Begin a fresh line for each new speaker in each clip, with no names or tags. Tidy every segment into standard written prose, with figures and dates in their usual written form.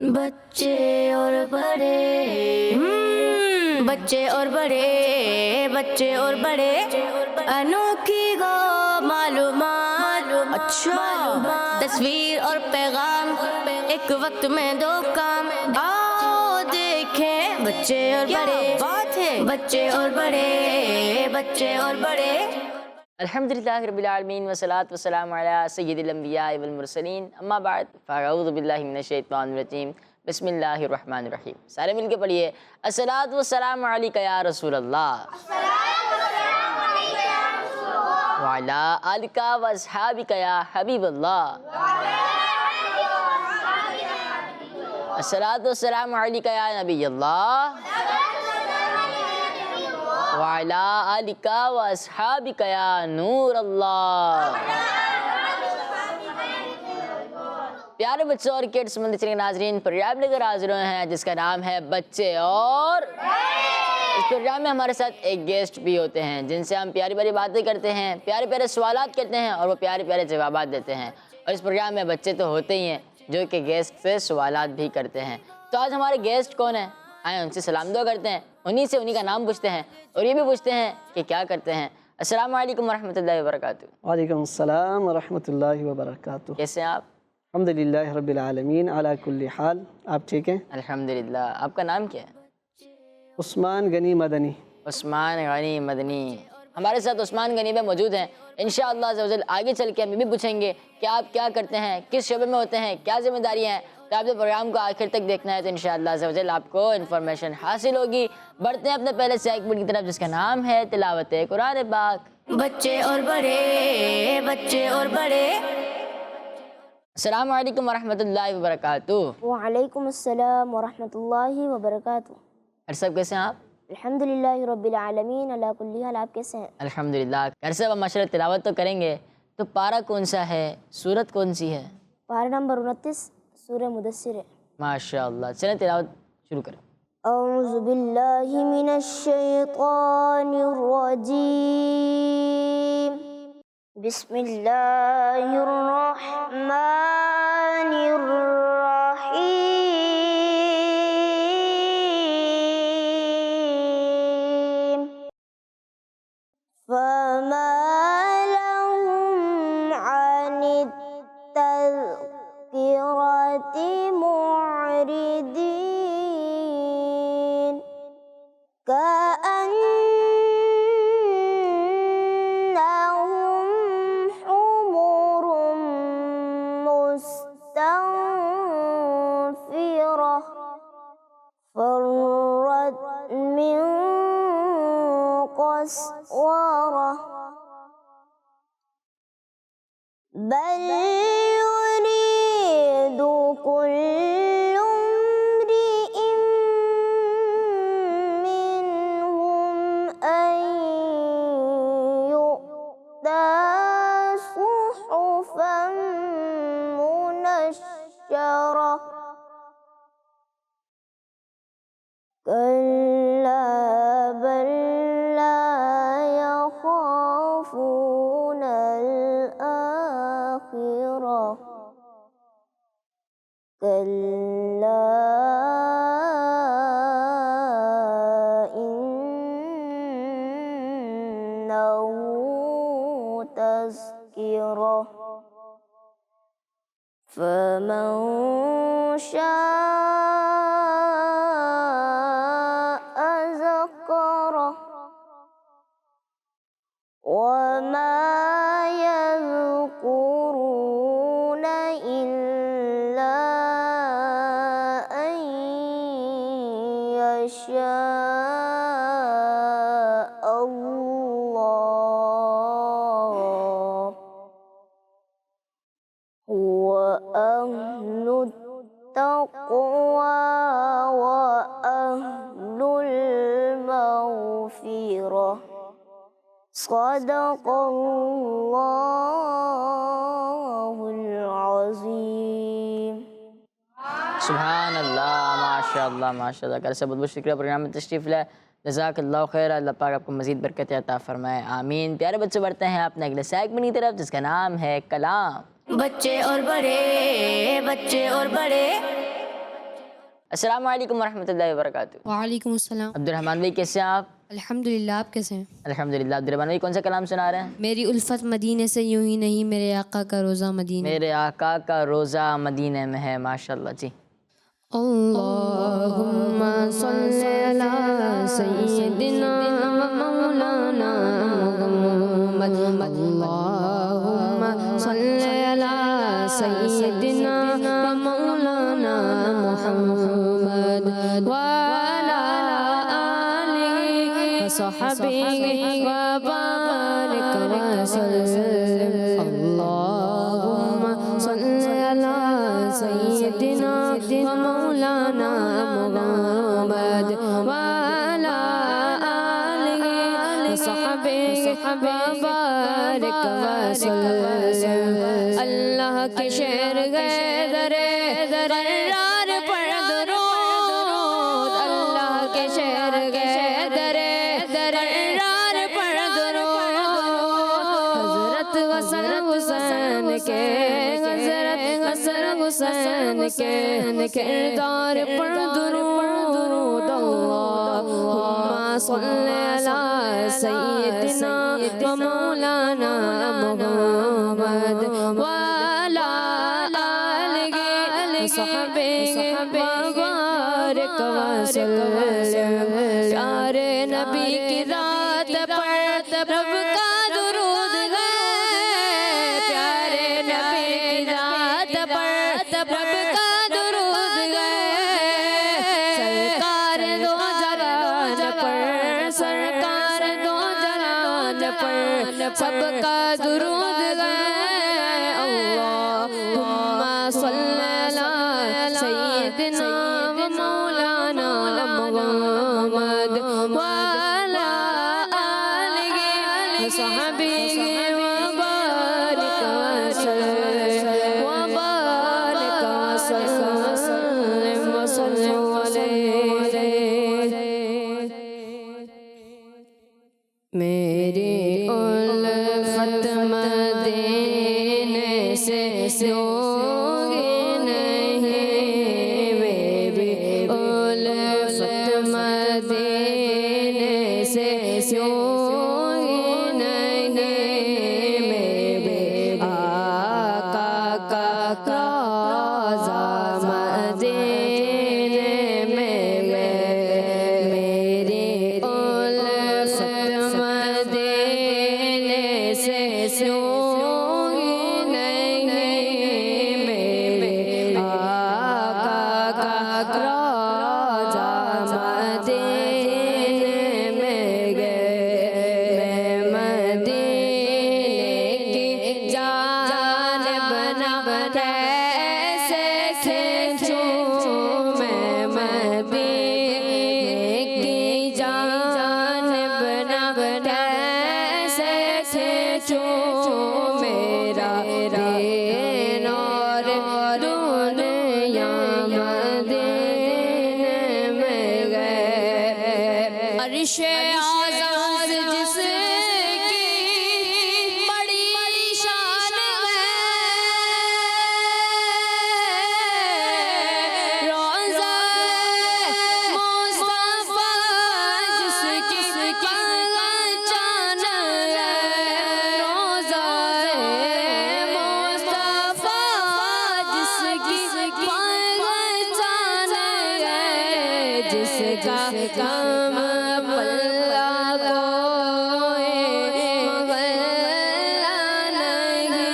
بچے اور بڑے بچے اور بڑے بچے اور بڑے انوکھی گو معلومات اچھا تصویر اور پیغام ایک وقت میں دو کام آؤ دیکھیں بچے اور بڑے بات ہے بچے اور بڑے بچے اور بڑے
الحمدللہ رب العالمین والصلاة والسلام علی سید الانبیاء والمرسلین اما بعد فاعوذ باللہ من الشیطان الرجیم بسم اللہ الرحمن الرحیم۔ سارے مل کے پڑھیے الصلاۃ والسلام علیک یا رسول اللہ وعلی آلک واصحابک یا حبیب اللہ الصلاۃ والسلام علیک یا نبی اللہ وعلی آلک واصحابک یا نور اللہ۔ پیارے بچوں اور کڈس مندر کے ناظرین، پروگرام لے کر حاضر ہوئے ہیں جس کا نام ہے بچے اور۔ اس پروگرام میں ہمارے ساتھ ایک گیسٹ بھی ہوتے ہیں جن سے ہم پیاری پیاری باتیں کرتے ہیں، پیارے پیارے سوالات کرتے ہیں اور وہ پیارے پیارے جوابات دیتے ہیں۔ اور اس پروگرام میں بچے تو ہوتے ہی ہیں جو کہ گیسٹ سے سوالات بھی کرتے ہیں۔ تو آج ہمارے گیسٹ کون ہیں؟ آئیں ان سے سلام دعا کرتے ہیں، انہی کا نام پوچھتے ہیں اور یہ بھی پوچھتے ہیں کہ کیا کرتے ہیں۔ السلام علیکم ورحمۃ اللہ وبرکاتہ۔
وعلیکم السلام ورحمۃ اللہ وبرکاتہ۔
کیسے ہیں آپ؟
الحمدللہ رب العالمین علی کل حال۔ آپ ٹھیک ہیں؟
الحمدللہ۔ آپ کا نام کیا ہے؟
عثمان غنی مدنی۔
عثمان غنی مدنی۔ ہمارے ساتھ عثمان غنی میں موجود ہیں۔ انشاءاللہ عز و جل آگے چل کے ہم یہ بھی پوچھیں گے کہ آپ کیا کرتے ہیں، کس شعبے میں ہوتے ہیں، کیا ذمہ داریاں ہیں۔ تو آپ نے پروگرام کو آخر تک دیکھنا ہے تو انشاءاللہ عز و جل آپ کو انفارمیشن حاصل ہوگی۔ بڑھتے ہیں اپنے پہلے سیگمنٹ کی طرف جس کا نام ہے تلاوت قرآن پاک۔
بچے اور بڑے بچے اور بڑے
السلام علیکم ورحمۃ اللہ وبرکاتہ۔
وعلیکم السلام ورحمۃ اللہ وبرکاتہ۔
اور سب کیسے ہیں آپ؟
الحمدللہ رب العالمین علی کل حال۔ آپ کیسے ہیں؟
الحمدللہ۔ گھر سے ماشاء اللہ تلاوت تو کریں گے، تو پارہ کون سا ہے، سورت کون سی ہے؟
پارہ نمبر 29 سورہ مدثر ہے۔
ماشاء اللہ، چلیں تلاوت شروع کریں۔
اعوذ باللہ من الشیطان الرجیم، بسم اللہ الرحمن الرحیم۔ فما لهم عن التذکرة معرضین، كأنهم حمر مستنفرة فرت من قسورة، بل يريد كل امرئ منهم أن يؤتى صحفا منشرة، كلا بل لا يخافون الآخرة، كلا إنه تذكرة، فمن شاء ذكره، وما يذكرون إلا أن يشاء الله هو أهل التقوى وأهل المغفرة، صدق اللہ العظیم۔
سبحان اللہ، ماشاء اللہ ماشاء اللہ۔ کل سے بہت بہت شکریہ پروگرام میں تشریف لائے، جزاک اللہ خیر۔ اللہ پاک آپ کو مزید برکت عطا فرمائے، آمین۔ پیارے بچے بڑھتے ہیں اپنے اگلے سیگمنٹ کی طرف جس کا نام ہے کلام۔
بچے اور بڑے
السلام علیکم ورحمۃ اللہ وبرکاتہ۔
وعلیکم السلام۔
عبد الرحمن بھائی کیسے ہیں آپ؟
الحمدللہ، آپ کیسے ہیں؟
الحمدللہ۔ عبد الرحمن بھائی کون سا کلام سنا رہے ہیں؟
میری الفت مدینے سے یوں ہی نہیں، میرے آقا کا روزہ مدینے۔
میرے آقا کا روزہ مدینے میں ہے، ماشاءاللہ جی۔
اللہم صلی علی سیدنا و مولانا محمد، اللہم صلی علی سیدنا و مولانا محمد وعلی آلہ وصحبہ وبارک وسلم۔ اللہم صلی علی سیدنا و مولانا محمد وعلی آلہ وصحبہ وبارک وسلم۔ اللہ کے شعر گئے درے قرار پر درود، اللہ کے شعر گئے درے قرار پر درود، حضرت حسین کے حضرت حسین کے کردار پر درود۔ اللہم صلی علی سیدنا و مولانا محمد وعلی آلہ وصحبہ وبارک وسلم۔ پیارے نبی کی ذات پر رب کا درود ہے، پیارے نبی کی ذات پر رب کا درود ہے، سرکار دو جہان پر، سرکار دو جہان پر سب کا درود ہے۔ اللہم صلی علی سیدنا و مولانا محمد وعلی آلہ وصحبہ وبارک وسلم، وبارک وسلم وسلم علیہ۔ میری الفت مدینے سے سوگی نہیں، میری الفت مدینے سے سوگی نہیں، میرے آقا کا روزہ مدینے میں، میری الفت مدینے سے سوگی نہیں، میرے آقا کا روزہ مدینے میں گئے، میں مدینے کی جانب نہ کیسے کھینچوں، میں مدینے کی جانب نہ کیسے کھینچوں، میرا دین اور دنیا مدینے میں گئے۔ عرش اعظم جس کی بڑی شان ہے، روضہ مصطفیٰ جس کی پہچان ہے، روضہ مصطفیٰ جس کی پہچان ہے، جس کا کام پلہ کوئی مغلا نہیں،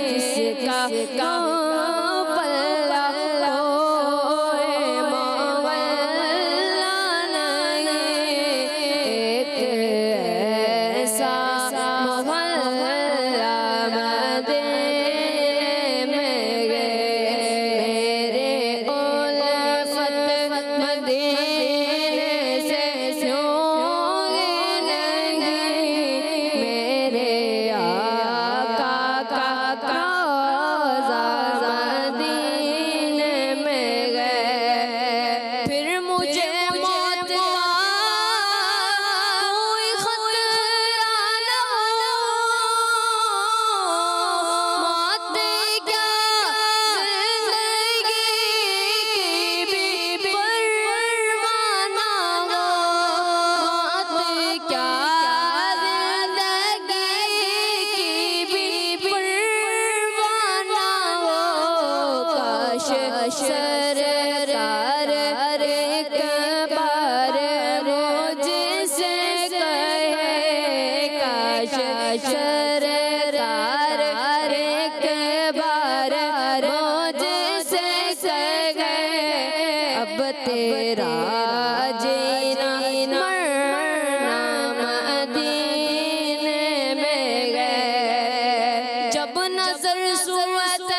جس کا کام پلہ کوئی مغلا نہیں، ایک ایسا محلہ مدینے میں گئے، میرے الفت مدینے سے سرکار ایک بار مجھ سے کہے کاش سرکار ایک بار مجھ سے کہے اب تیرا جینا مرنا مدینے میں گئے جب نظر سوت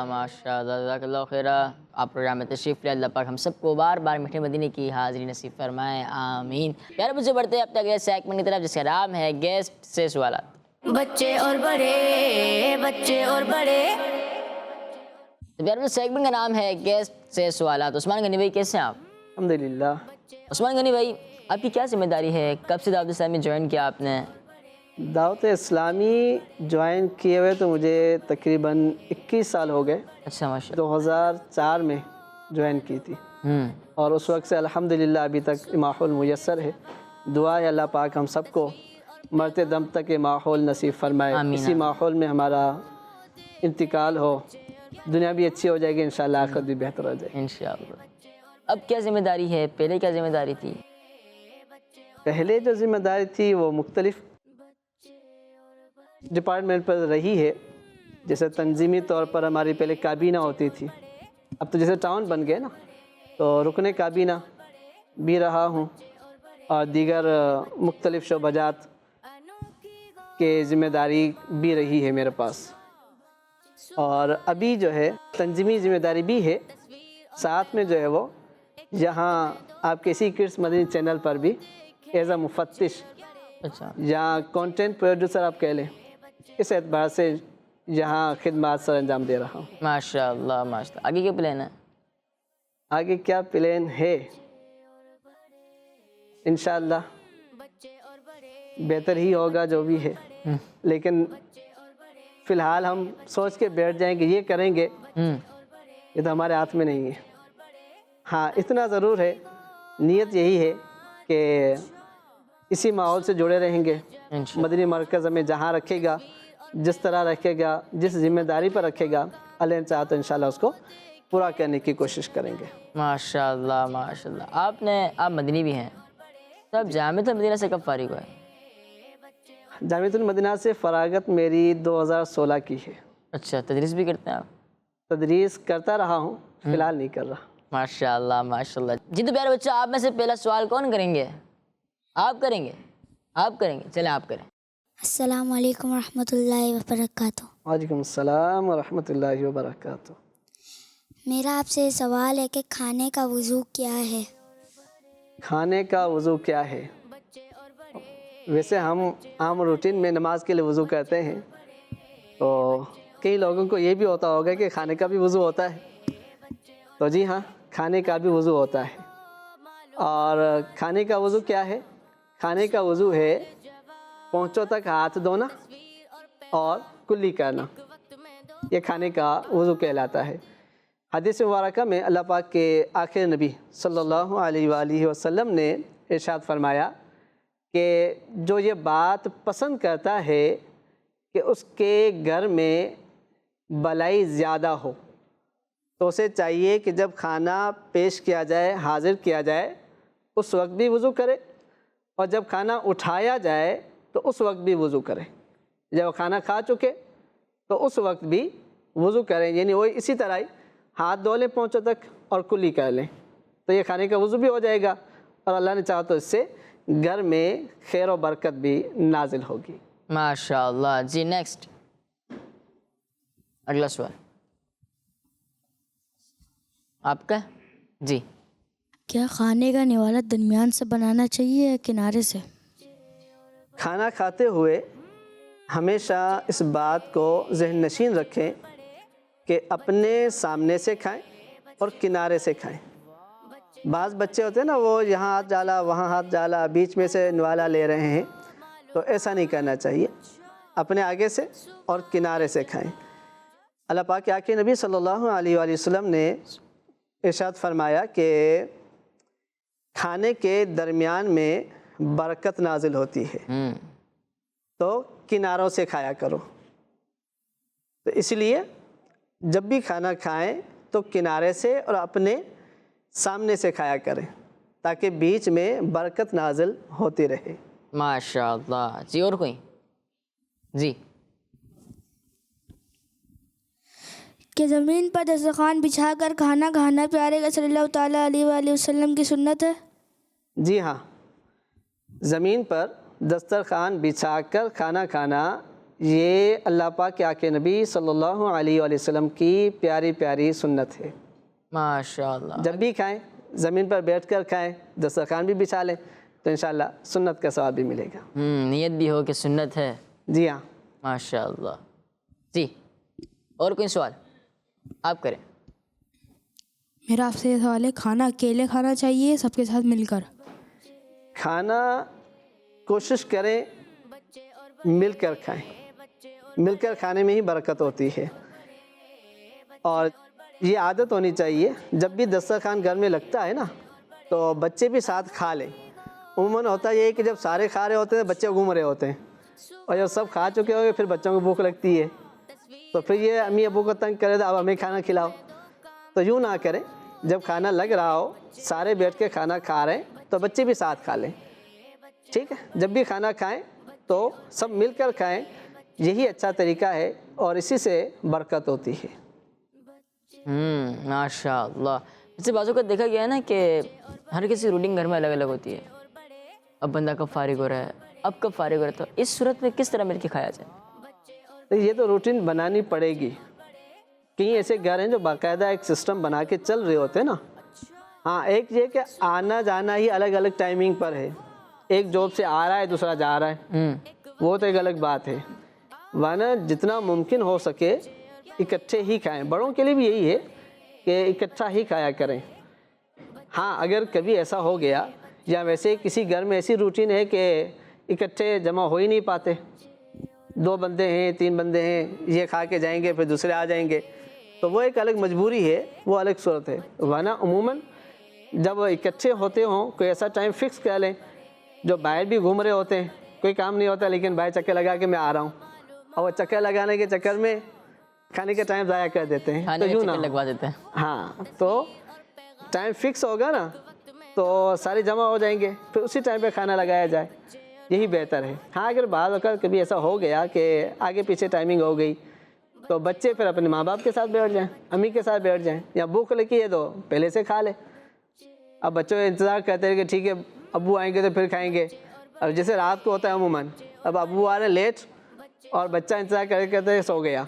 ماشاءاللہ جزاک اللہ خیر. آپ پروگرام میں تشریف لے. اللہ پاک ہم سب کو بار بار میٹھے مدینے کی حاضری نصیب فرمائے, آمین. پیارے بچے بڑھتے ہیں اب تک سیگمنٹ کی طرف جس کا نام ہے گیسٹ سے سوالات.
بچے اور بڑے
تو پیارے بچے سیگمنٹ کا نام ہے گیسٹ سے سوالات. عثمان غنی بھائی کیسے ہیں آپ؟
الحمدللہ.
عثمان غنی بھائی آپ کی کیا ذمہ داری ہے؟ کب سے دعوت اسلامی جوائن کیا آپ نے؟
دعوت اسلامی جوائن کیے ہوئے تو مجھے تقریباً 21 سال ہو گئے.
اچھا ماشاء
2004 میں جوائن کی تھی اور اس وقت سے الحمدللہ ابھی تک ماحول میسر ہے. دعا ہے اللہ پاک ہم سب کو مرتے دم تک یہ ماحول نصیب فرمائے. اسی ماحول میں ہمارا انتقال ہو, دنیا بھی اچھی ہو جائے گی انشاءاللہ, آخرت بھی بہتر ہو جائے گی
انشاءاللہ. اب کیا ذمہ داری ہے؟ پہلے کیا ذمہ داری تھی؟
پہلے جو ذمہ داری تھی وہ مختلف ڈپارٹمنٹ پر رہی ہے. جیسے تنظیمی طور پر ہماری پہلے کابینہ ہوتی تھی, اب تو جیسے ٹاؤن بن گئے نا, تو رکن کابینہ بھی رہا ہوں اور دیگر مختلف شعبہ جات کے ذمہ داری بھی رہی ہے میرے پاس. اور ابھی جو ہے تنظیمی ذمہ داری بھی ہے, ساتھ میں جو ہے وہ یہاں آپ کے اسی کڈس مدنی چینل پر بھی ایز اے مفتش
اچھا
یا کنٹینٹ پروڈیوسر آپ کہہ لیں, اس اعتبار سے یہاں خدمات سر انجام دے رہا ہوں.
ماشاءاللہ ماشاءاللہ. آگے کیا پلان ہے؟
آگے کیا پلان ہے؟ انشاءاللہ بہتر ہی ہوگا جو بھی ہے, لیکن فی الحال ہم سوچ کے بیٹھ جائیں کہ یہ کریں گے, یہ تو ہمارے ہاتھ میں نہیں ہے. ہاں اتنا ضرور ہے, نیت یہی ہے کہ اسی ماحول سے جڑے رہیں گے. مدنی مرکز ہمیں جہاں رکھے گا, جس طرح رکھے گا, جس ذمہ داری پر رکھے گا, اللہ نے چاہا تو انشاءاللہ اس کو پورا کرنے کی کوشش کریں گے.
ماشاءاللہ ماشاءاللہ. آپ مدنی بھی ہیں, تو آپ جامعۃ المدینہ سے کب فارغ ہوئے؟
جامعۃ المدینہ سے فراغت میری 2016 کی ہے.
اچھا, تدریس بھی کرتے ہیں آپ؟
تدریس کرتا رہا ہوں, فی الحال نہیں کر رہا.
ماشاءاللہ ماشاءاللہ. جی تو پیارے بچوں, آپ میں سے پہلا سوال کون کریں گے؟ آپ کریں گے؟ آپ کریں گے, چلیں آپ کریں.
السلام علیکم ورحمۃ اللہ وبرکاتہ.
وعلیکم السلام ورحمۃ اللہ وبرکاتہ.
میرا آپ سے سوال ہے کہ کھانے کا وضو کیا ہے؟
کھانے کا وضو کیا ہے؟ ویسے ہم عام روٹین میں نماز کے لیے وضو کرتے ہیں, تو کئی لوگوں کو یہ بھی ہوتا ہوگا کہ کھانے کا بھی وضو ہوتا ہے. تو جی ہاں, کھانے کا بھی وضو ہوتا ہے. اور کھانے کا وضو کیا ہے؟ کھانے کا وضو ہے پونچھوں تک ہاتھ دھونا اور کلی کرنا, یہ کھانے کا وضو کہلاتا ہے. حدیث مبارکہ میں اللہ پاک کے آخر نبی صلی اللہ علیہ وآلہ وسلم نے ارشاد فرمایا کہ جو یہ بات پسند کرتا ہے کہ اس کے گھر میں بلائی زیادہ ہو, تو اسے چاہیے کہ جب کھانا پیش کیا جائے, حاضر کیا جائے, اس وقت بھی وضو کرے، اور جب کھانا اٹھایا جائے تو اس وقت بھی وضو کرے۔ جب کھانا کھا چکے تو اس وقت بھی وضو کریں، یعنی وہی اسی طرح ہی ہاتھ دھو لیں پونچھوں تک اور کلی کر لیں، تو یہ کھانے کا وضو بھی ہو جائے گا، اور اللہ نے چاہا تو اس سے گھر میں خیر و برکت بھی نازل ہوگی۔
ماشاء اللہ جی۔ نیکسٹ اگلا سوال آپ کا جی۔
کیا کھانے کا نوالا درمیان سے بنانا چاہیے یا کنارے سے؟
کھانا کھاتے ہوئے ہمیشہ اس بات کو ذہن نشین رکھیں کہ اپنے سامنے سے کھائیں اور کنارے سے کھائیں۔ بعض بچے ہوتے ہیں نا، وہ یہاں ہاتھ ڈالا وہاں ہاتھ ڈالا، بیچ میں سے نوالا لے رہے ہیں، تو ایسا نہیں کرنا چاہیے۔ اپنے آگے سے اور کنارے سے کھائیں۔ اللہ پاک کے آقا نبی صلی اللہ علیہ وآلہ وسلم نے ارشاد فرمایا کہ کھانے کے درمیان میں برکت نازل ہوتی ہے، تو کناروں سے کھایا کرو۔ تو اس لیے جب بھی کھانا کھائیں تو کنارے سے اور اپنے سامنے سے کھایا کریں، تاکہ بیچ میں برکت نازل ہوتی رہے۔
ماشاء اللہ جی۔ اور کوئی جی؟
کہ زمین پر دسترخوان بچھا کر کھانا کھانا پیارے کا صلی اللہ تعالیٰ علیہ وآلہ وسلم کی سنت ہے؟
جی ہاں، زمین پر دسترخوان بچھا کر کھانا کھانا یہ اللہ پاک کے آقا نبی صلی اللہ علیہ وآلہ وسلم کی پیاری پیاری سنت ہے۔
ماشاء اللہ۔
جب بھی کھائیں زمین پر بیٹھ کر کھائیں، دسترخوان بھی بچھا لیں، تو انشاءاللہ سنت کا ثواب بھی ملے گا۔
نیت بھی ہو کہ سنت ہے۔
جی ہاں۔
ماشاء اللہ جی۔ اور کوئی سوال آپ کریں؟
میرا آپ سے یہ سوال ہے، کھانا اکیلے کھانا چاہیے سب کے ساتھ مل کر؟
کھانا کوشش کریں مل کر کھائیں، مل کر کھانے میں ہی برکت ہوتی ہے، اور یہ عادت ہونی چاہیے جب بھی دسترخوان گھر میں لگتا ہے نا تو بچے بھی ساتھ کھا لیں۔ عموماً ہوتا یہ ہے کہ جب سارے کھا رہے ہوتے ہیں بچے گھوم رہے ہوتے ہیں، اور جب سب کھا چکے ہوئے پھر بچوں کو بھوک لگتی ہے، تو پھر یہ امی ابو کو تنگ کرے تو اب ہمیں کھانا کھلاؤ۔ تو یوں نہ کریں، جب کھانا لگ رہا ہو سارے بیٹھ کے کھانا کھا رہے ہیں تو بچے بھی ساتھ کھا لیں، ٹھیک ہے؟ جب بھی کھانا کھائیں تو سب مل کر کھائیں، یہی اچھا طریقہ ہے اور اسی سے برکت ہوتی ہے۔
ماشاء اللہ۔ ویسے بازو کا دیکھا گیا ہے نا کہ ہر کسی روٹین گھر میں الگ الگ ہوتی ہے، اب بندہ کب فارغ ہو رہا ہے، اب کب فارغ ہو رہا ہے، تو اس صورت میں کس طرح مل کے کھایا جائے؟
تو یہ تو روٹین بنانی پڑے گی۔ کئی ایسے گھر ہیں جو باقاعدہ ایک سسٹم بنا کے چل رہے ہوتے ہیں نا، ہاں ایک یہ کہ آنا جانا ہی الگ الگ ٹائمنگ پر ہے، ایک جاب سے آ رہا ہے دوسرا جا رہا ہے، وہ تو ایک الگ بات ہے، ورنہ جتنا ممکن ہو سکے اکٹھے ہی کھائیں۔ بڑوں کے لیے بھی یہی ہے کہ اکٹھا ہی کھایا کریں۔ ہاں اگر کبھی ایسا ہو گیا یا ویسے کسی گھر میں ایسی روٹین ہے کہ اکٹھے جمع ہو ہی نہیں پاتے، 2 بندے ہیں 3 بندے ہیں، یہ کھا کے جائیں گے پھر دوسرے آ جائیں گے، تو وہ ایک الگ مجبوری ہے، وہ الگ صورت ہے، ورنہ عموماً جب اکٹھے ہوتے ہوں کوئی ایسا ٹائم فکس کر لیں۔ جو باہر بھی گھوم رہے ہوتے ہیں، کوئی کام نہیں ہوتا لیکن باہر چکر لگا کے میں آ رہا ہوں، اور وہ چکر لگانے کے چکر میں کھانے کا ٹائم ضائع کر دیتے ہیں، تو یوں نہ
لگوا دیتے ہیں۔
ہاں تو ٹائم فکس ہوگا نا تو سارے جمع ہو جائیں گے، پھر اسی ٹائم پہ کھانا لگایا جائے، یہی بہتر ہے۔ ہاں اگر بعض اوقات کبھی ایسا ہو گیا کہ آگے پیچھے ٹائمنگ ہو گئی تو بچے پھر اپنے ماں باپ کے ساتھ بیٹھ جائیں، امی کے ساتھ بیٹھ جائیں، یا بھوک لگی ہے تو پہلے سے کھا لیں۔ اب بچوں کا انتظار کرتے ہیں کہ ٹھیک ہے ابو آئیں گے تو پھر کھائیں گے، اب جیسے رات کو ہوتا ہے عموماً، اب ابو آ رہے لیٹ اور بچہ انتظار کرتے سو گیا،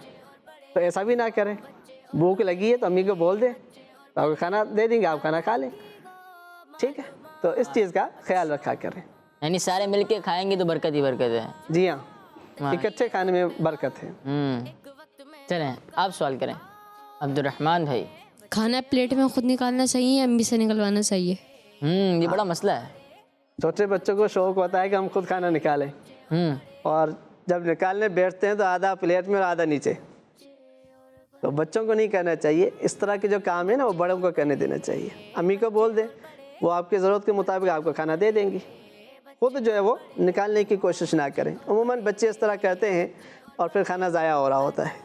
تو ایسا بھی نہ کریں۔ بھوک لگی ہے تو امی کو بول دیں تو آپ کو کھانا دے دیں گے، آپ کھانا کھا لیں، ٹھیک ہے؟ تو اس چیز کا خیال رکھا کریں۔
یعنی سارے مل کے کھائیں گے تو برکت ہی برکت ہے۔
جی ہاں، اکٹھے کھانے میں برکت ہے۔
چلیں آپ سوال کریں عبد الرحمن بھائی۔
کھانا پلیٹ میں خود نکالنا چاہیے یا امی سے نکلوانا چاہیے؟
یہ بڑا مسئلہ ہے۔
چھوٹے بچوں کو شوق ہوتا ہے کہ ہم خود کھانا نکالیں، اور جب نکالنے بیٹھتے ہیں تو آدھا پلیٹ میں اور آدھا نیچے، تو بچوں کو نہیں کرنا چاہیے۔ اس طرح کے جو کام ہے نا وہ بڑوں کو کرنے دینا چاہیے۔ امی کو بول دیں، وہ آپ کی ضرورت کے مطابق آپ کو کھانا دے دیں گی، خود جو ہے وہ نکالنے کی کوشش نہ کریں۔ عموماً بچے اس طرح کرتے ہیں اور پھر کھانا ضائع ہو رہا ہوتا ہے،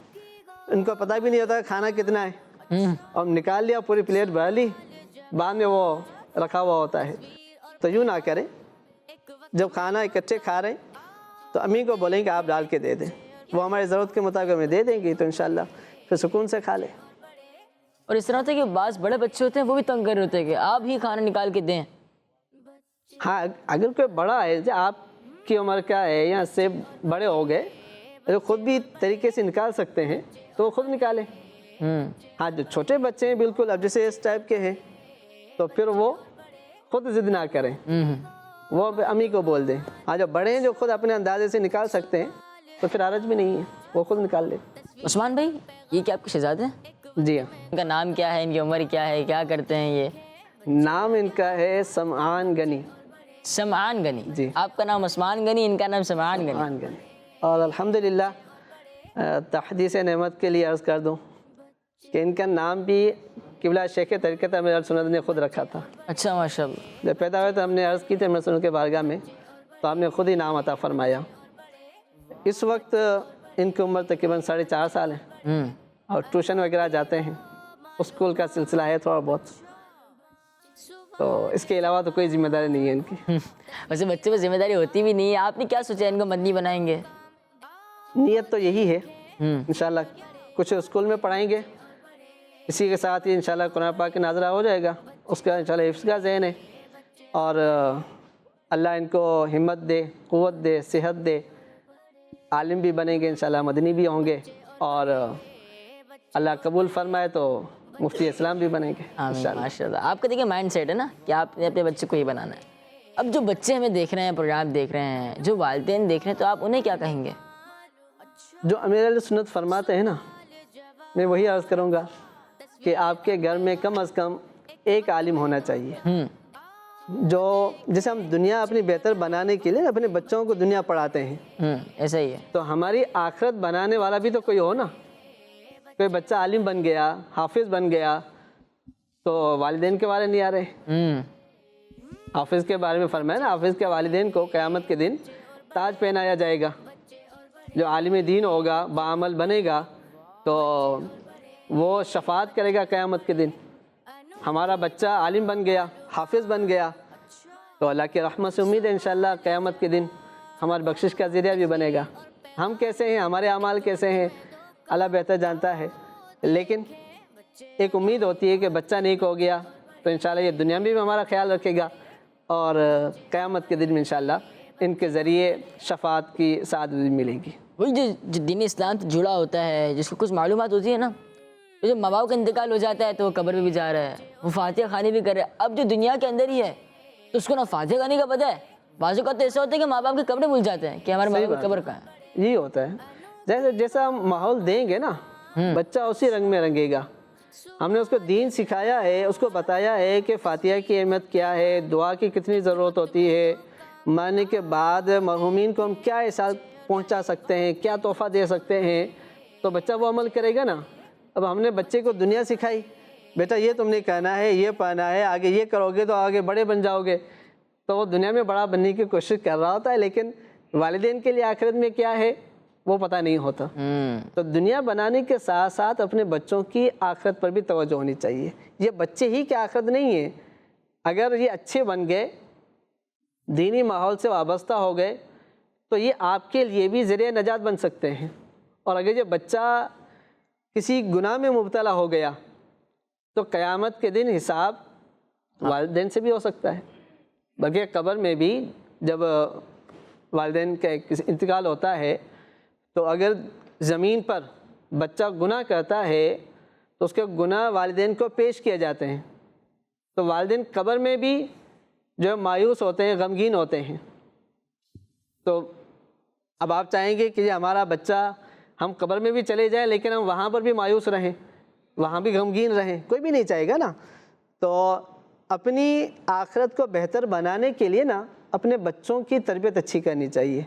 ان کو پتہ بھی نہیں ہوتا کھانا کتنا ہے، اور نکال لیا پوری پلیٹ بھر لی، بعد میں وہ رکھا ہوا ہوتا ہے۔ تو یوں نہ کریں، جب کھانا اکٹھے کھا رہے ہیں تو امی کو بولیں کہ آپ ڈال کے دے دیں، وہ ہماری ضرورت کے مطابق ہمیں دے دیں گی تو انشاءاللہ پھر سکون سے کھا لیں۔
اور اس طرح ہوتا ہے کہ بعض بڑے بچے ہوتے ہیں وہ بھی تنگ کر رہے ہوتے ہیں کہ آپ ہی کھانا نکال کے دیں۔
ہاں اگر کوئی بڑا ہے، جو آپ کی عمر کا ہے یا سے بڑے ہو گئے، جو خود بھی طریقے سے نکال سکتے ہیں تو وہ خود نکالیں۔ ہاں جو چھوٹے بچے ہیں بالکل اب جیسے اس ٹائپ کے ہیں تو پھر وہ خود ضد نہ کریں، وہ امی کو بول دیں۔ ہاں جو بڑے ہیں جو خود اپنے اندازے سے نکال سکتے ہیں تو پھر حرج بھی نہیں ہے، وہ خود نکال لیں۔
عثمان بھائی یہ کیا آپ کے شہزادے ہیں؟
جی ہاں،
ان کا نام کیا ہے، ان کی عمر کیا ہے، کیا کرتے ہیں یہ؟
نام ان کا ہے سمعان غنی۔
سمعان غنی۔
جی۔
آپ کا نام عثمان غنی، ان کا نام سمعان غنی۔
سمعان غنی۔ اور الحمدللہ تحدیث نعمت کے لیے عرض کر دوں کہ ان کا نام بھی قبلہ شیخ طریقت امیر اہل سنت نے خود رکھا تھا۔
اچھا ماشاءاللہ۔
جب پیدا ہوئے تو ہم نے عرض کی تھی امیر سنت کے بارگاہ میں، تو آپ نے خود ہی نام عطا فرمایا۔ اس وقت ان کی عمر تقریباً 4.5 سال ہے اور ٹیوشن وغیرہ جاتے ہیں، اسکول کا سلسلہ ہے تھوڑا بہت، تو اس کے علاوہ تو کوئی ذمہ داری نہیں ہے ان کی۔
ویسے بچے پہ ذمہ داری ہوتی بھی نہیں ہے، آپ نے کیا سوچا ان کو مدنی بنائیں گے؟
نیت تو یہی ہے، انشاءاللہ کچھ اسکول میں پڑھائیں گے، اسی کے ساتھ ہی انشاءاللہ قرآن پاک کا ناظرہ ہو جائے گا، اس کا انشاءاللہ حفظ کا ذہن ہے، اور اللہ ان کو ہمت دے، قوت دے، صحت دے، عالم بھی بنیں گے انشاءاللہ، مدنی بھی ہوں گے، اور اللہ قبول فرمائے تو مفتی اسلام بھی بنیں گے انشاءاللہ۔
ماشاءاللہ۔ آپ کا دیکھیں مائنڈ سیٹ ہے نا کہ آپ نے اپنے بچے کو ہی بنانا ہے۔ اب جو بچے ہمیں دیکھ رہے ہیں، پروگرام دیکھ رہے ہیں، جو والدین دیکھ رہے ہیں، تو آپ انہیں کیا کہیں گے؟
جو امیر اہل سنت فرماتے ہیں نا، میں وہی عرض کروں گا کہ آپ کے گھر میں کم از کم ایک عالم ہونا چاہیے، جو جیسے ہم دنیا اپنی بہتر بنانے کے لیے اپنے بچوں کو دنیا پڑھاتے ہیں،
ایسا ہی ہے۔
تو ہماری آخرت بنانے والا بھی تو کوئی ہو نا۔ کوئی بچہ عالم بن گیا، حافظ بن گیا تو والدین کے بارے نہیں آ رہے۔ حافظ کے بارے میں فرمایا نا، حافظ کے والدین کو قیامت کے دن تاج پہنایا جائے گا۔ جو عالم دین ہوگا، باعمل بنے گا تو وہ شفاعت کرے گا قیامت کے دن۔ ہمارا بچہ عالم بن گیا، حافظ بن گیا تو اللہ کی رحمت سے امید ہے انشاءاللہ قیامت کے دن ہماری بخشش کا ذریعہ بھی بنے گا۔ ہم کیسے ہیں، ہمارے اعمال کیسے ہیں، اللہ بہتر جانتا ہے، لیکن ایک امید ہوتی ہے کہ بچہ نیک ہو گیا تو انشاءاللہ یہ دنیا میں بھی ہمارا خیال رکھے گا، اور قیامت کے دن میں انشاءاللہ ان کے ذریعے شفاعت کی سعادت بھی ملے گی۔
وہی جو دین اسلام سے جڑا ہوتا ہے، جس کو کچھ معلومات ہوتی ہے نا، جب ماں باپ کا انتقال ہو جاتا ہے تو وہ قبر میں بھی جا رہا ہے، وہ فاتحہ خوانی بھی کر رہا ہے۔ اب جو دنیا کے اندر ہی ہے تو اس کو نہ فاتحہ خوانی کا پتہ ہے، بعض اوقات تو ایسا ہوتا ہے کہ ماں باپ کی قبریں بھول جاتے ہیں کہ ہمارے ماں باپ کی قبر کہاں ہے۔
یہی ہوتا ہے، جیسا ہم ماحول دیں گے نا، بچہ اسی رنگ میں رنگے گا۔ ہم نے اس کو دین سکھایا ہے، اس کو بتایا ہے کہ فاتحہ کی اہمیت کیا ہے، دعا کی کتنی ضرورت ہوتی ہے، مرنے کے بعد مرحومین کو ہم کیا احساس پہنچا سکتے ہیں، کیا تحفہ دے سکتے ہیں، تو بچہ وہ عمل کرے گا نا۔ اب ہم نے بچے کو دنیا سکھائی، بیٹا یہ تم نے کہنا ہے، یہ پڑھنا ہے، آگے یہ کرو گے تو آگے بڑے بن جاؤ گے، تو وہ دنیا میں بڑا بننے کی کوشش کر رہا ہوتا ہے، لیکن والدین کے لیے آخرت میں کیا ہے وہ پتہ نہیں ہوتا۔ تو دنیا بنانے کے ساتھ ساتھ اپنے بچوں کی آخرت پر بھی توجہ ہونی چاہیے۔ یہ بچے ہی کی آخرت نہیں ہے، اگر یہ اچھے بن گئے، دینی ماحول سے وابستہ ہو گئے تو یہ آپ کے لیے بھی ذریعہ نجات بن سکتے ہیں۔ اور اگر یہ بچہ کسی گناہ میں مبتلا ہو گیا تو قیامت کے دن حساب والدین سے بھی ہو سکتا ہے، بلکہ قبر میں بھی جب والدین کا انتقال ہوتا ہے تو اگر زمین پر بچہ گناہ کرتا ہے تو اس کے گناہ والدین کو پیش کیے جاتے ہیں، تو والدین قبر میں بھی جو مایوس ہوتے ہیں، غمگین ہوتے ہیں۔ تو اب آپ چاہیں گے کہ ہمارا بچہ ہم قبر میں بھی چلے جائیں لیکن ہم وہاں پر بھی مایوس رہیں، وہاں بھی غمگین رہیں، کوئی بھی نہیں چاہے گا نا۔ تو اپنی آخرت کو بہتر بنانے کے لیے نا اپنے بچوں کی تربیت اچھی کرنی چاہیے۔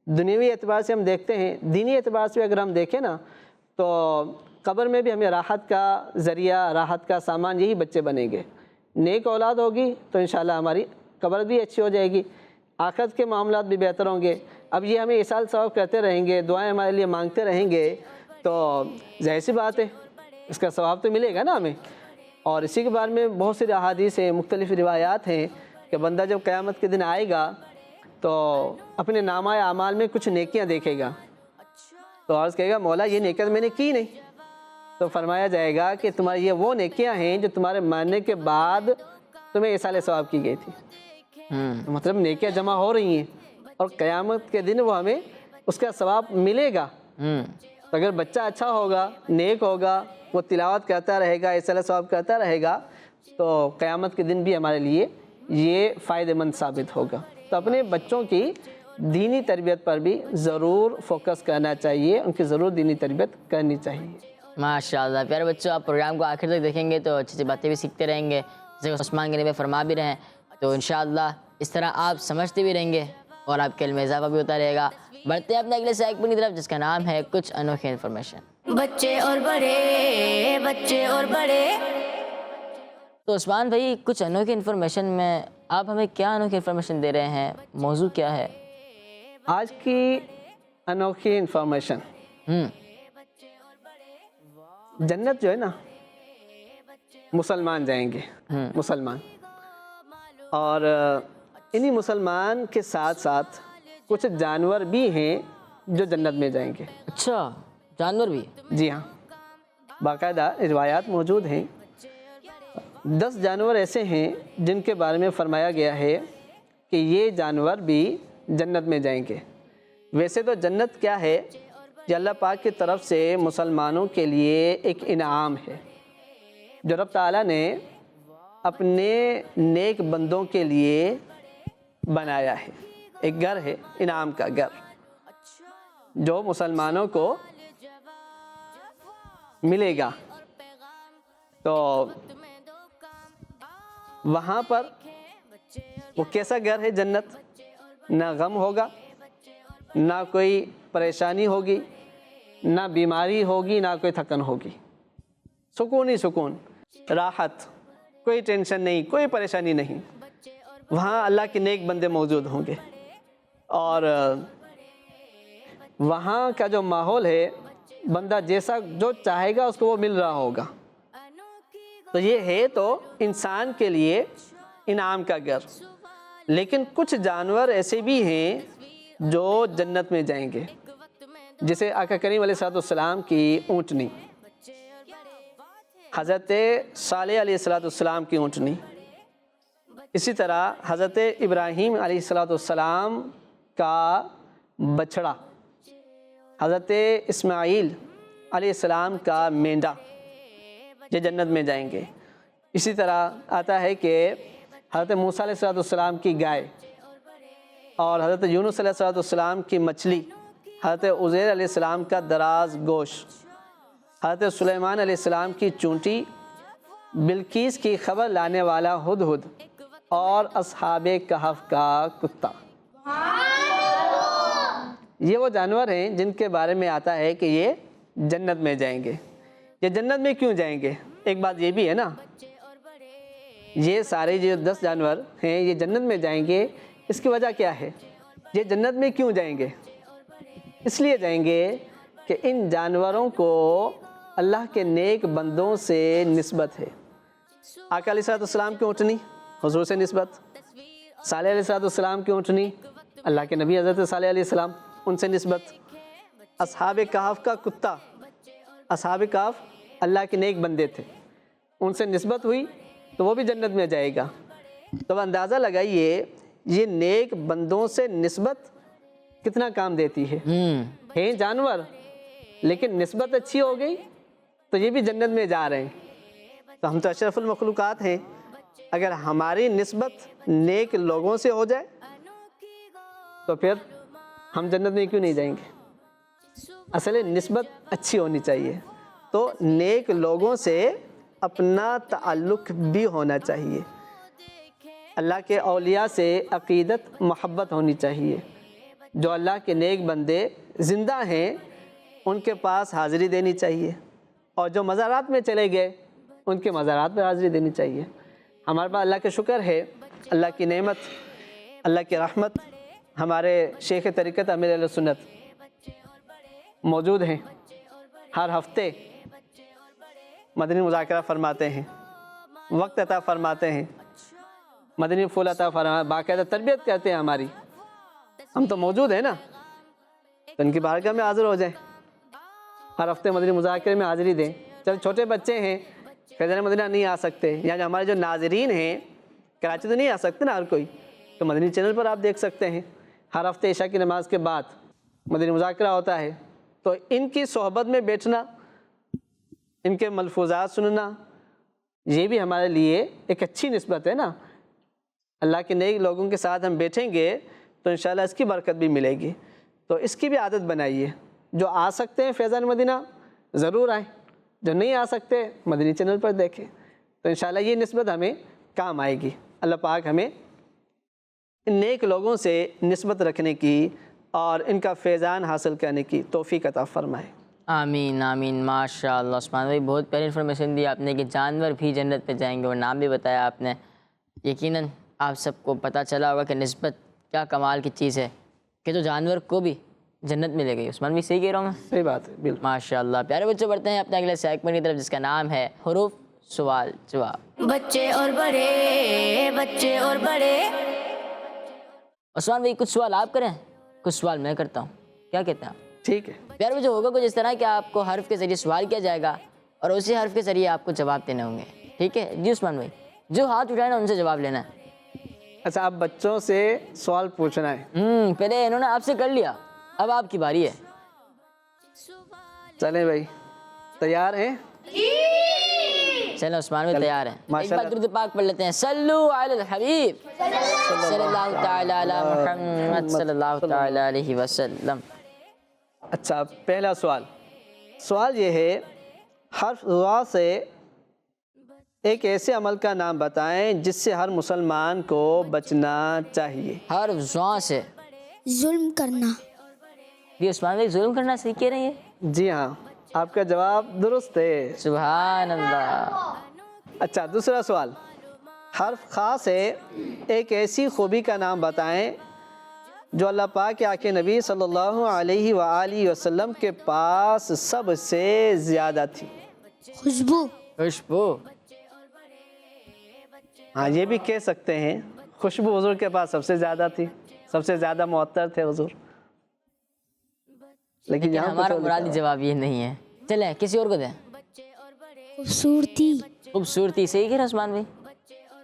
دنیاوی اعتبار سے ہم دیکھتے ہیں، دینی اعتبار سے اگر ہم دیکھیں نا تو قبر میں بھی ہمیں راحت کا ذریعہ، راحت کا سامان یہی بچے بنیں گے۔ نیک اولاد ہوگی تو انشاءاللہ ہماری قبر بھی اچھی ہو جائے گی، آخرت کے معاملات بھی بہتر ہوں گے۔ اب یہ ہمیں احسان ثواب کرتے رہیں گے، دعائیں ہمارے لیے مانگتے رہیں گے تو ظاہر سی بات ہے اس کا ثواب تو ملے گا نا ہمیں۔ اور اسی کے بارے میں بہت سی احادیث ہیں، مختلف روایات ہیں، کہ بندہ جب قیامت کے دن آئے گا تو اپنے نامہ اعمال میں کچھ نیکیاں دیکھے گا، تو عرض کرے گا مولا یہ نیکیاں میں نے کی نہیں، تو فرمایا جائے گا کہ تمہاری یہ وہ نیکیاں ہیں جو تمہارے مرنے کے بعد تمہیں ایصال ثواب کی گئی تھی۔ تو مطلب نیکیاں جمع ہو رہی ہیں اور قیامت کے دن وہ ہمیں اس کا ثواب ملے گا۔ تو اگر بچہ اچھا ہوگا، نیک ہوگا، وہ تلاوت کرتا رہے گا، ایصال ثواب کرتا رہے گا، تو قیامت کے دن بھی ہمارے لیے یہ فائدہ مند ثابت ہوگا۔ تو اپنے بچوں کی دینی تربیت پر بھی ضرور فوکس کرنا چاہیے، ان کی ضرور دینی تربیت کرنی چاہیے۔
ماشاءاللہ پیارے بچوں، آپ پروگرام کو آخر تک دیکھیں گے تو اچھی اچھی باتیں بھی سیکھتے رہیں گے، جیسے عثمان غنی بھائی فرما بھی رہے ہیں، تو انشاءاللہ اس طرح آپ سمجھتے بھی رہیں گے اور آپ کے علم میں اضافہ بھی ہوتا رہے گا۔ بڑھتے ہیں اپنے اگلے سیگمنٹ کی طرف جس کا نام ہے کچھ انوکھی انفارمیشن۔
بچے اور بڑے
تو عثمان بھائی، کچھ انوکھی انفارمیشن میں آپ ہمیں کیا انوکھی انفارمیشن دے رہے ہیں؟ موضوع کیا ہے
آج کی انوکھی انفارمیشن، جنت جو ہے نا مسلمان جائیں گے، مسلمان، اور انہی مسلمان کے ساتھ ساتھ کچھ جانور بھی ہیں جو جنت میں جائیں گے۔
اچھا، جانور بھی؟
جی ہاں، باقاعدہ روایات موجود ہیں۔ 10 جانور ایسے ہیں جن کے بارے میں فرمایا گیا ہے کہ یہ جانور بھی جنت میں جائیں گے۔ ویسے تو جنت کیا ہے؟ یہ اللہ پاک کی طرف سے مسلمانوں کے لیے ایک انعام ہے جو رب تعالیٰ نے اپنے نیک بندوں کے لیے بنایا ہے۔ ایک گھر ہے، انعام کا گھر، جو مسلمانوں کو ملے گا۔ تو وہاں پر وہ کیسا گھر ہے جنت؟ نہ غم ہوگا، نہ کوئی پریشانی ہوگی، نہ بیماری ہوگی، نہ کوئی تھکن ہوگی، سکون ہی سکون، راحت، کوئی ٹینشن نہیں، کوئی پریشانی نہیں۔ وہاں اللہ کے نیک بندے موجود ہوں گے اور وہاں کا جو ماحول ہے، بندہ جیسا جو چاہے گا اس کو وہ مل رہا ہوگا۔ تو یہ ہے تو انسان کے لیے انعام کا گھر۔ لیکن کچھ جانور ایسے بھی ہیں جو جنت میں جائیں گے، جسے آقا کریم علیہ السلام کی اونٹنی، حضرت صالح علیہ السلام کی اونٹنی، اسی طرح حضرت ابراہیم علیہ السلام کا بچڑا، حضرت اسماعیل علیہ السلام کا مینڈا، یہ جنت میں جائیں گے۔ اسی طرح آتا ہے کہ حضرت موسیٰ علیہ السلام کی گائے اور حضرت یونس علیہ السلام کی مچھلی، حضرت عزیر علیہ السلام کا دراز گوشت، حضرت سلیمان علیہ السلام کی چونٹی، بلقیس کی خبر لانے والا ہدہد اور اصحاب کہف کا کتا۔ یہ وہ جانور ہیں جن کے بارے میں آتا ہے کہ یہ جنت میں جائیں گے۔ یہ جنت میں کیوں جائیں گے؟ ایک بات یہ بھی ہے نا، یہ سارے جو 10 جانور ہیں یہ جنت میں جائیں گے، اس کی وجہ کیا ہے؟ یہ جنت میں کیوں جائیں گے؟ اس لیے جائیں گے کہ ان جانوروں کو اللہ کے نیک بندوں سے نسبت ہے۔ آقا علیہ السلام کی اونٹنی حضور سے نسبت، صالح علیہ السلام کی اونٹنی اللہ کے نبی حضرت صالح علیہ السلام، ان سے نسبت، اصحاب کہف کا کتا، اصحاب کہف اللہ کے نیک بندے تھے، ان سے نسبت ہوئی تو وہ بھی جنت میں جائے گا۔ تو اندازہ لگائیے یہ نیک بندوں سے نسبت کتنا کام دیتی ہے۔ ہیں جانور لیکن نسبت اچھی ہو گئی تو یہ بھی جنت میں جا رہے ہیں۔ تو ہم تو اشرف المخلوقات ہیں، اگر ہماری نسبت نیک لوگوں سے ہو جائے تو پھر ہم جنت میں کیوں نہیں جائیں گے؟ اصل نسبت اچھی ہونی چاہیے، تو نیک لوگوں سے اپنا تعلق بھی ہونا چاہیے، اللہ کے اولیاء سے عقیدت محبت ہونی چاہیے۔ جو اللہ کے نیک بندے زندہ ہیں ان کے پاس حاضری دینی چاہیے، اور جو مزارات میں چلے گئے ان کے مزارات پر حاضری دینی چاہیے۔ ہمارے پاس اللہ کا شکر ہے، اللہ کی نعمت، اللہ کی رحمت، ہمارے شیخ طریقت امیر اہل سنت موجود ہیں، ہر ہفتے مدنی مذاکرہ فرماتے ہیں، وقت عطا فرماتے ہیں، مدنی پھول عطا فرمائے، باقاعدہ تربیت کرتے ہیں ہماری، ہم تو موجود ہیں نا، تو ان کی بارگاہ میں حاضر ہو جائیں، ہر ہفتے مدنی مذاکرے میں حاضری دیں۔ چل چھوٹے بچے ہیں فیضان مدینہ نہیں آ سکتے، یا جو ہمارے جو ناظرین ہیں کراچی تو نہیں آ سکتے نا ہر کوئی، تو مدنی چینل پر آپ دیکھ سکتے ہیں، ہر ہفتے عشاء کی نماز کے بعد مدنی مذاکرہ ہوتا ہے، تو ان کی صحبت میں بیٹھنا، ان کے ملفوظات سننا، یہ بھی ہمارے لیے ایک اچھی نسبت ہے نا۔ اللہ کے نیک لوگوں کے ساتھ ہم بیٹھیں گے تو انشاءاللہ اس کی برکت بھی ملے گی، تو اس کی بھی عادت بنائیے۔ جو آ سکتے ہیں فیضان مدینہ ضرور آئیں، جو نہیں آ سکتے مدنی چینل پر دیکھیں، تو انشاءاللہ یہ نسبت ہمیں کام آئے گی۔ اللہ پاک ہمیں ان نیک لوگوں سے نسبت رکھنے کی اور ان کا فیضان حاصل کرنے کی توفیق عطا فرمائے۔
آمین آمین، ماشاء اللہ عثمان بھائی، بہت پیاری انفارمیشن دی آپ نے کہ جانور بھی جنت پہ جائیں گے، اور نام بھی بتایا آپ نے۔ یقیناً آپ سب کو پتہ چلا ہوگا کہ نسبت کیا کمال کی چیز ہے، کہ جو جانور کو بھی جنت ملے گی۔ عثمان بھی صحیح کہہ رہا ہوں میں؟
صحیح بات ہے، بالکل۔
ماشاء اللہ۔ پیارے بچوں، بڑھتے ہیں اپنے اگلے سیگمنٹ کی طرف، جس کا نام ہے حروف سوال جواب۔
بچے اور بڑے، بچے اور بڑے،
عثمان بھائی کچھ سوال آپ کریں، کچھ سوال میں کرتا ہوں، کیا کہتے ہیں آپ؟
ٹھیک ہے،
پیارے بچوں، ہوگا کچھ اس طرح کہ آپ کو حرف کے ذریعے سوال کیا جائے گا، اور اسی حرف کے ذریعے آپ کو جواب دینے ہوں گے، ٹھیک ہے جی عثمان بھائی؟ جو ہاتھ اٹھائے نا ان سے جواب لینا ہے۔
اچھا آپ بچوں سے سوال پوچھنا ہے،
پہلے انہوں نے آپ سے کر لیا، اب آپ کی باری ہے۔
چلیں بھائی تیار ہیں؟
چلیں عثمان بھائی تیار ہیں، ایک
ماشاء
بار
اللہ۔
درود پاک پڑھ لیتے ہیں، صلو علی الحبیب صلی اللہ تعالی علی محمد صلی اللہ تعالی علیہ وسلم۔
اچھا پہلا سوال یہ ہے، حرف ضا سے ایک ایسے عمل کا نام بتائیں جس سے ہر مسلمان کو بچنا چاہیے۔
حرف ضا سے
ظلم کرنا،
یہ عثمان بھائی ظلم کرنا صحیح کہہ رہے ہیں؟
جی ہاں، آپ کا جواب درست ہے۔
سبحان اللہ۔
اچھا دوسرا سوال، حرف خا سے ایک ایسی خوبی کا نام بتائیں جو اللہ پاک کے آقا نبی صلی اللہ علیہ وآلہ وسلم کے پاس سب سے زیادہ تھی۔
خوشبو،
خوشبو،
ہاں یہ بھی کہہ سکتے ہیں، خوشبو حضور کے پاس سب سے زیادہ تھی، سب سے زیادہ معطر تھے حضور، لیکن یہاں
ہمارا
کچھ
مرادی جواب یہ نہیں ہے۔ چلیں کسی اور کو دیں۔
خوبصورتی،
خوبصورتی، صحیح کہہ رہے عثمان بھائی؟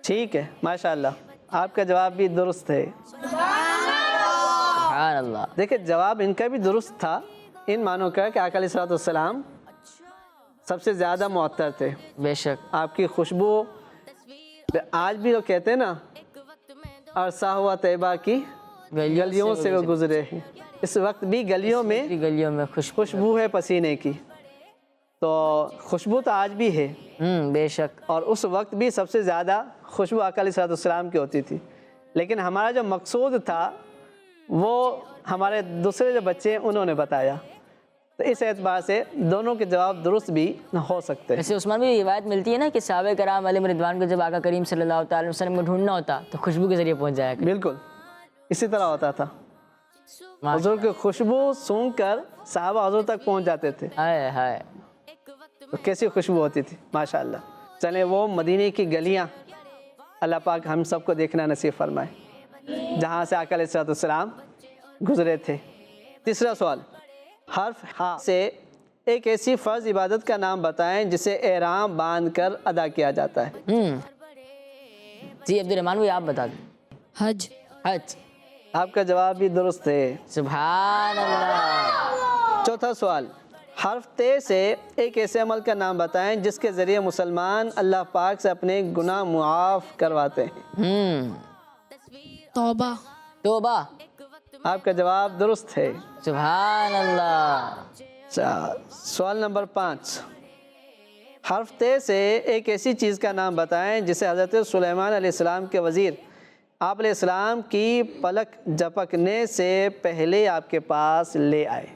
ٹھیک ہے، ماشاءاللہ آپ کا جواب بھی درست ہے۔
سبحان اللہ۔
دیکھیں جواب ان کا بھی درست تھا، ان معنوں کا کہ آقا علیہ السلام سب سے زیادہ معطر تھے،
بے شک۔
آپ کی خوشبو آج بھی وہ کہتے ہیں نا، عرصہ ہوا طیبہ کی گلیوں سے وہ گزرے ہیں، اس وقت بھی گلیوں میں
گلیوں میں
خوشبو ہے پسینے کی، تو خوشبو تو آج بھی ہے،
بے شک۔
اور اس وقت بھی سب سے زیادہ خوشبو آقا علیہ السلام کی ہوتی تھی، لیکن ہمارا جو مقصود تھا وہ ہمارے دوسرے جو بچے ہیں انہوں نے بتایا، تو اس اعتبار سے دونوں کے جواب درست بھی ہو سکتے ہیں۔
ویسے عثمان بھی روایت ملتی ہے نا کہ صحابہ کرام علیہ رضوان کو جب آقا کریم صلی اللہ تعالی وسلم کو ڈھونڈنا ہوتا تو خوشبو کے ذریعے پہنچ جایا کرتے۔
بالکل اسی طرح ہوتا تھا، حضور کی خوشبو سونگھ کر صحابہ حضور تک پہنچ جاتے تھے،
ہائے ہائے،
تو کیسی خوشبو ہوتی تھی ماشاءاللہ۔ چلیں وہ مدینے کی گلیاں اللہ پاک ہم سب کو دیکھنا نصیب فرمائے جہاں سے آقا علیہ السلام گزرے تھے۔ تیسرا سوال، حرف ہا سے ایک ایسی فرض عبادت کا نام بتائیں جسے احرام باندھ کر ادا کیا جاتا ہے۔
جی عبد الرحمن بھائی آپ بتا دیں۔
حج،
حج،
آپ کا جواب بھی درست ہے۔
سبحان اللہ۔
چوتھا سوال، حرف تے سے ایک ایسے عمل کا نام بتائیں جس کے ذریعے مسلمان اللہ پاک سے اپنے گناہ معاف کرواتے ہیں۔
توبہ،
توبہ،
آپ کا جواب درست ہے۔
سبحان اللہ۔
سوال نمبر 5، حرف تے سے ایک ایسی چیز کا نام بتائیں جسے حضرت سلیمان علیہ السلام کے وزیر آپ علیہ السلام کی پلک جھپکنے سے پہلے آپ کے پاس لے آئے،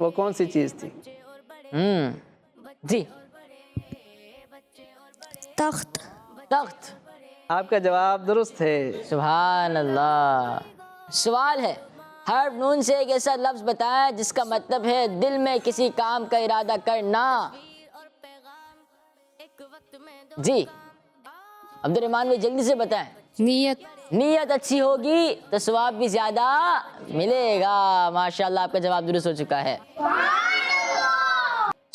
وہ کون سی چیز تھی؟
جی
تخت،
تخت،
آپ کا جواب درست ہے۔
سبحان اللہ۔ سوال ہے، حرف نون سے ایک ایسا لفظ بتائیں جس کا مطلب ہے دل میں کسی کام کا ارادہ کرنا۔ جی عبد الرحمان بھائی جلدی سے بتائیں. نیت اچھی ہوگی تو ثواب بھی زیادہ ملے گا. ماشاءاللہ آپ کا جواب درست ہو چکا ہے.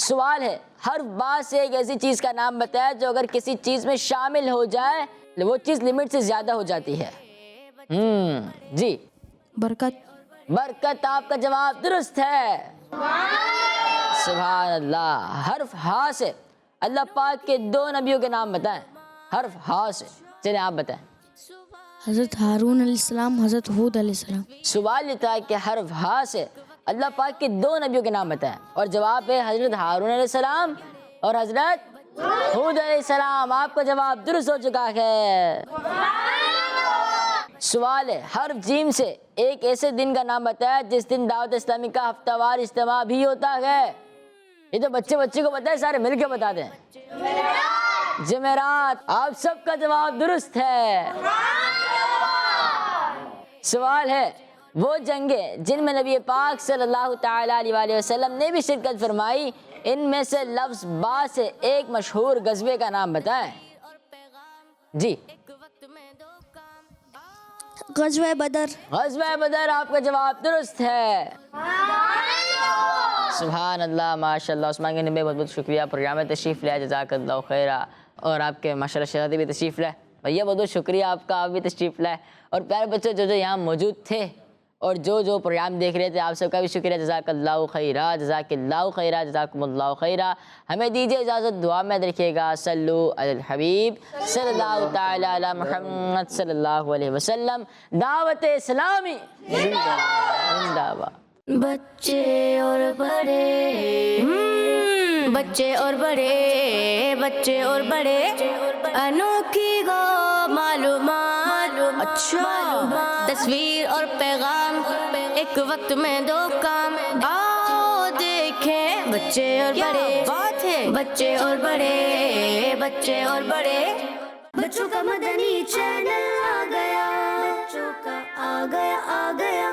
سوال ہے حرف با سے ایک ایسی چیز کا نام بتایا جو اگر کسی چیز میں شامل ہو جائے وہ چیز لمٹ سے زیادہ ہو جاتی ہے. جی برکت آپ کا جواب درست ہے. سبحان اللہ. حرف ہا سے اللہ پاک کے 2 نبیوں کے نام بتائیں. حرف ہا سے چلیں آپ بتائیں.
حضرت ہارون علیہ السلام، حضرت ہود علیہ السلام.
سوال یہ تھا کہ حرف ہا سے اللہ پاک کے 2 نبیوں کے نام بتائیں اور جواب ہے حضرت ہارون علیہ السلام اور حضرت ہود علیہ السلام. آپ کا جواب درست ہو چکا ہے. سوال ہے حرف جیم سے ایک ایسے دن کا نام بتایا جس دن دعوت اسلامی کا ہفتہ وار اجتماع بھی ہوتا ہے. یہ تو بچے کو بتائے، سارے مل کے بتا دیں. جمعرات. آپ سب کا جواب درست ہے. سوال ہے وہ جنگیں جن میں نبی پاک صلی اللہ تعالی علیہ وآلہ وسلم نے بھی شرکت فرمائی، ان میں سے لفظ با سے ایک مشہور غزوے کا نام بتائیں. جی
غزوہ بدر.
غزوہ بدر. آپ کا جواب درست ہے. سبحان اللہ. ماشاءاللہ. عثمان کے نبی بہت بہت شکریہ پروگرام میں تشریف لائے. جزاک اللہ خیرہ. اور آپ کے ماشاءاللہ شہزادے بھی تشریف لائے. بھیا بہت بہت شکریہ آپ کا، آپ بھی تشریف لائے. اور پیارے بچے جو یہاں موجود تھے اور جو پروگرام دیکھ رہے تھے، آپ سب کا بھی شکریہ. جزاک اللہ خیرہ. جزاک اللہ خیرہ. جزاکم اللہ خیرہ. ہمیں دیجیے اجازت. دعا میں رکھیے گا. صلو علی الحبیب صلی اللہ تعالی علی محمد صلی اللہ علیہ وسلم. دعوت اسلامی زندہ باد.
بچے اور بڑے، بچے اور بڑے، بچے اور بڑے، انوکھی گو معلومات. اچھا تصویر اور پیغام ایک وقت میں 2 کام. آؤ دیکھیں بچے اور بڑے. بات ہے بچے اور بڑے، بچے اور بڑے. بچوں کا مدنی چینل آ گیا، بچوں کا آ گیا.